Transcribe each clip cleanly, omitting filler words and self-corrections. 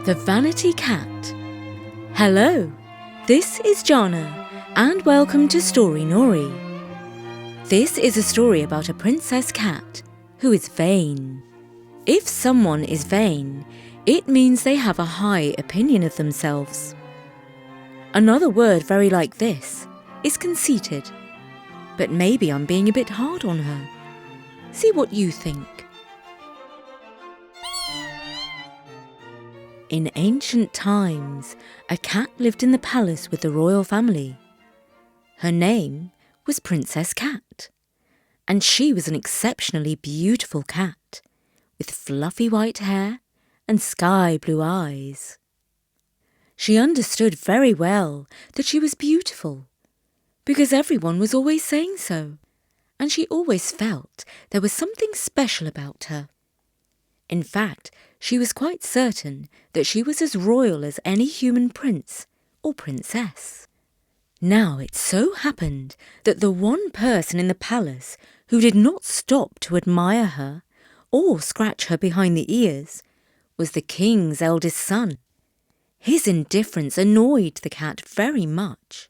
The Vanity Cat. Hello, this is Jana, and welcome to Story Nori. This is a story about a princess cat who is vain. If someone is vain, it means they have a high opinion of themselves. Another word very like this is conceited. But maybe I'm being a bit hard on her. See what you think. In ancient times, a cat lived in the palace with the royal family. Her name was Princess Cat, and she was an exceptionally beautiful cat with fluffy white hair and sky blue eyes. She understood very well that she was beautiful, because everyone was always saying so, and she always felt there was something special about her. In fact, she was quite certain that she was as royal as any human prince or princess. Now it so happened that the one person in the palace who did not stop to admire her or scratch her behind the ears was the king's eldest son. His indifference annoyed the cat very much.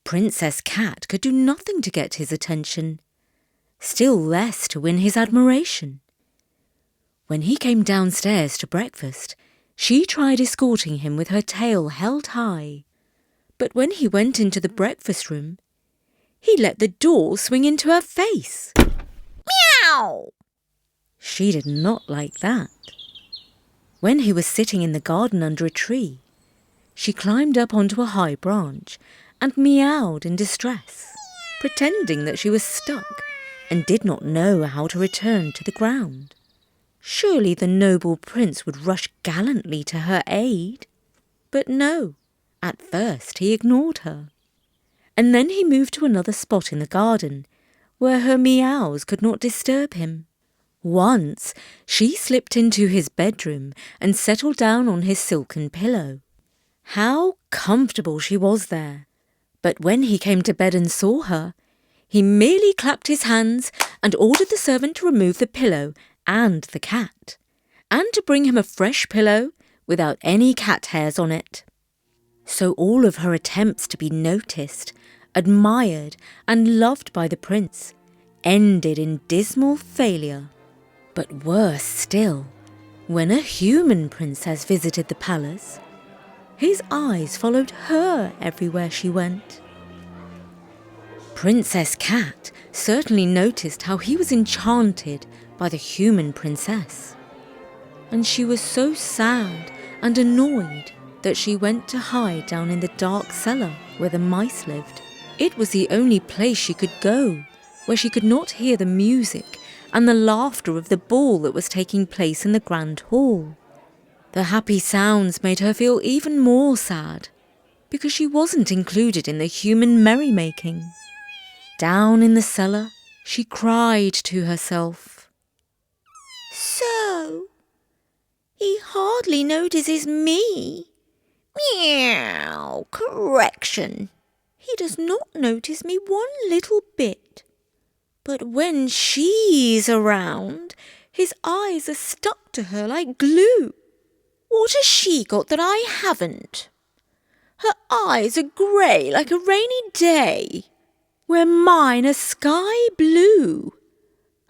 Princess Cat could do nothing to get his attention, still less to win his admiration. When he came downstairs to breakfast, she tried escorting him with her tail held high. But when he went into the breakfast room, he let the door swing into her face. Meow! She did not like that. When he was sitting in the garden under a tree, she climbed up onto a high branch and meowed in distress, pretending that she was stuck and did not know how to return to the ground. Surely the noble prince would rush gallantly to her aid. But no, at first he ignored her. And then he moved to another spot in the garden, where her meows could not disturb him. Once she slipped into his bedroom and settled down on his silken pillow. How comfortable she was there! But when he came to bed and saw her, he merely clapped his hands and ordered the servant to remove the pillow and the cat, and to bring him a fresh pillow without any cat hairs on it. So all of her attempts to be noticed, admired, and loved by the prince ended in dismal failure. But worse still, when a human princess visited the palace, his eyes followed her everywhere she went. Princess Cat certainly noticed how he was enchanted by the human princess, and she was so sad and annoyed that she went to hide down in the dark cellar where the mice lived. It was the only place she could go where she could not hear the music and the laughter of the ball that was taking place in the grand hall. The happy sounds made her feel even more sad, because she wasn't included in the human merrymaking. Down in the cellar, she cried to herself. So, he hardly notices me. Meow, correction. He does not notice me one little bit. But when she's around, his eyes are stuck to her like glue. What has she got that I haven't? Her eyes are grey like a rainy day, where mine are sky blue.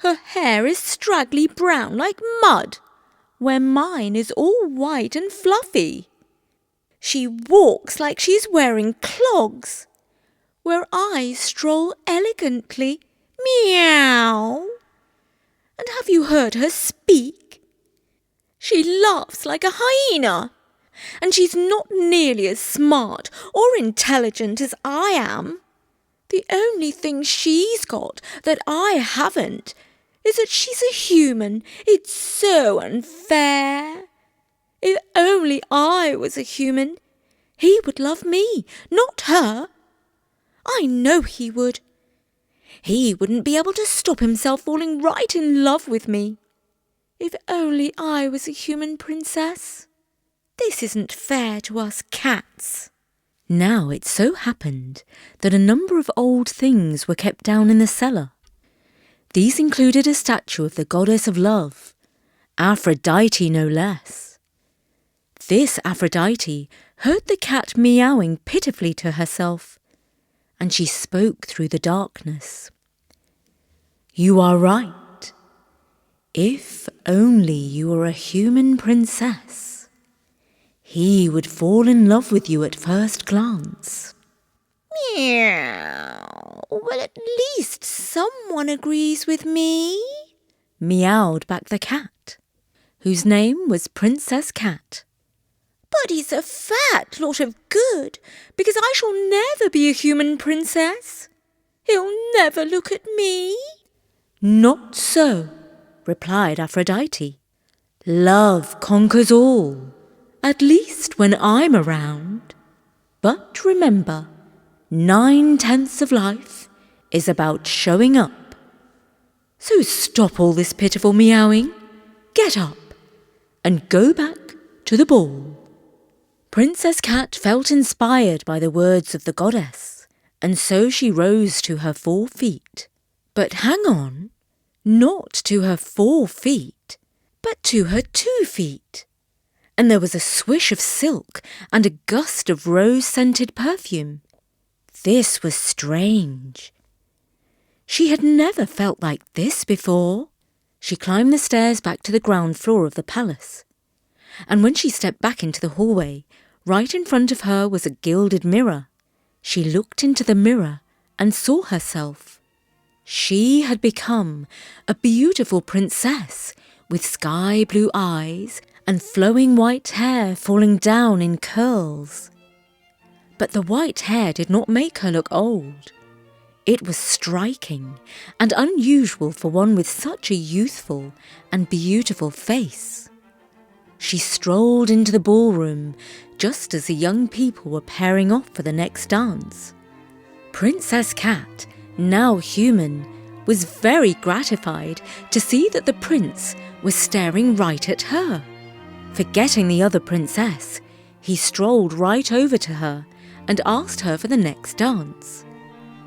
Her hair is straggly brown like mud, where mine is all white and fluffy. She walks like she's wearing clogs, where I stroll elegantly. Meow! And have you heard her speak? She laughs like a hyena, and she's not nearly as smart or intelligent as I am. The only thing she's got that I haven't is that she's a human. It's so unfair. If only I was a human, he would love me, not her. I know he would. He wouldn't be able to stop himself falling right in love with me. If only I was a human princess. This isn't fair to us cats. Now it so happened that a number of old things were kept down in the cellar. These included a statue of the goddess of love, Aphrodite no less. this Aphrodite heard the cat meowing pitifully to herself, and she spoke through the darkness. "You are right. If only you were a human princess, he would fall in love with you at first glance." "Meow, well, at least someone agrees with me," meowed back the cat, whose name was Princess Cat. "But he's a fat lot of good, because I shall never be a human princess. He'll never look at me." "Not so," replied Aphrodite. "Love conquers all, at least when I'm around. But remember, 9/10 of life is about showing up. So stop all this pitiful meowing, get up, and go back to the ball." Princess Cat felt inspired by the words of the goddess, and so she rose to her 4 feet. But hang on, not to her 4 feet, but to her 2 feet. And there was a swish of silk and a gust of rose-scented perfume. This was strange. She had never felt like this before. She climbed the stairs back to the ground floor of the palace. And when she stepped back into the hallway, right in front of her was a gilded mirror. She looked into the mirror and saw herself. She had become a beautiful princess with sky blue eyes and flowing white hair falling down in curls. But the white hair did not make her look old. It was striking and unusual for one with such a youthful and beautiful face. She strolled into the ballroom just as the young people were pairing off for the next dance. Princess Cat, now human, was very gratified to see that the prince was staring right at her. Forgetting the other princess, he strolled right over to her and asked her for the next dance.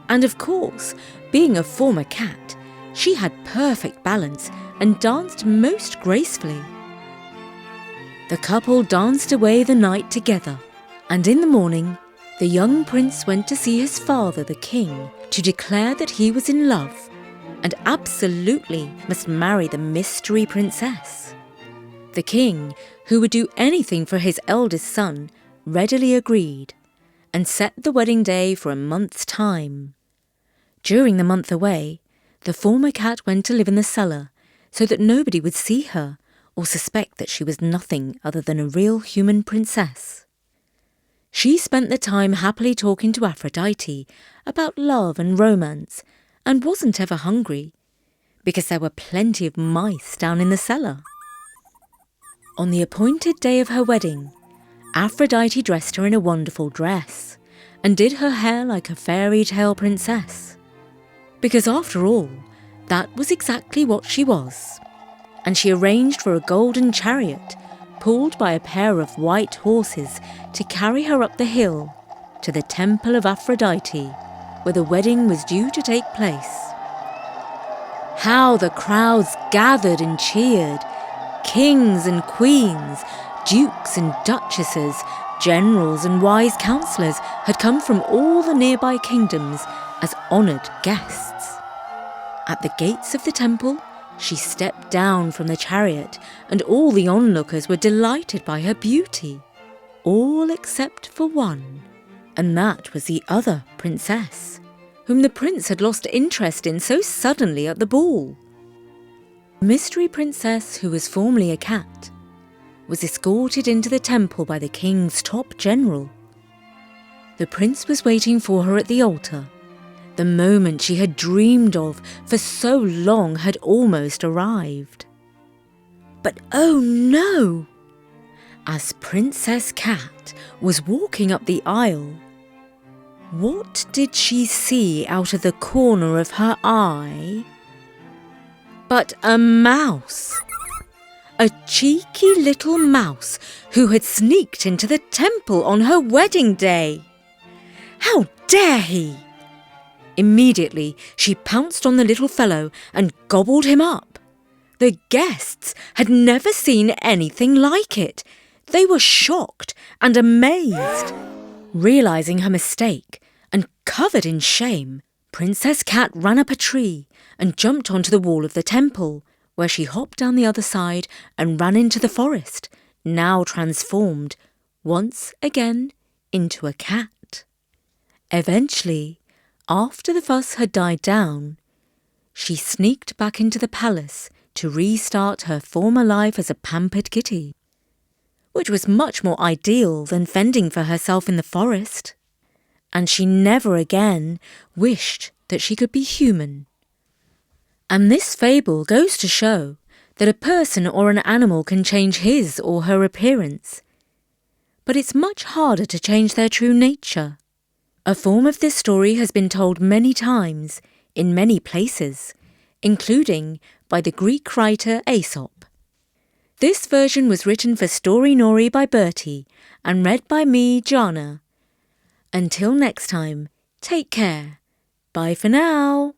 And of course, being a former cat, she had perfect balance and danced most gracefully. The couple danced away the night together, and in the morning, the young prince went to see his father, the king, to declare that he was in love and absolutely must marry the mystery princess. The king, who would do anything for his eldest son, readily agreed and set the wedding day for a month's time. During the month away, the former cat went to live in the cellar so that nobody would see her or suspect that she was nothing other than a real human princess. She spent the time happily talking to Aphrodite about love and romance and wasn't ever hungry because there were plenty of mice down in the cellar. On the appointed day of her wedding, Aphrodite dressed her in a wonderful dress and did her hair like a fairy tale princess. Because after all, that was exactly what she was. And she arranged for a golden chariot pulled by a pair of white horses to carry her up the hill to the temple of Aphrodite, where the wedding was due to take place. How the crowds gathered and cheered! Kings and queens, dukes and duchesses, generals and wise counsellors had come from all the nearby kingdoms as honoured guests. At the gates of the temple, she stepped down from the chariot, and all the onlookers were delighted by her beauty, all except for one, and that was the other princess, whom the prince had lost interest in so suddenly at the ball. The mystery princess, who was formerly a cat, was escorted into the temple by the king's top general. The prince was waiting for her at the altar. The moment she had dreamed of for so long had almost arrived. But oh no! As Princess Cat was walking up the aisle, what did she see out of the corner of her eye? But a mouse! A cheeky little mouse who had sneaked into the temple on her wedding day. How dare he! Immediately, she pounced on the little fellow and gobbled him up. The guests had never seen anything like it. They were shocked and amazed. Realising her mistake and covered in shame, Princess Cat ran up a tree and jumped onto the wall of the temple, where she hopped down the other side and ran into the forest, now transformed once again into a cat. Eventually, after the fuss had died down, she sneaked back into the palace to restart her former life as a pampered kitty, which was much more ideal than fending for herself in the forest. And she never again wished that she could be human. And this fable goes to show that a person or an animal can change his or her appearance, but it's much harder to change their true nature. A form of this story has been told many times in many places, including by the Greek writer Aesop. This version was written for Story by Bertie and read by me, Jana. Until next time, take care. Bye for now.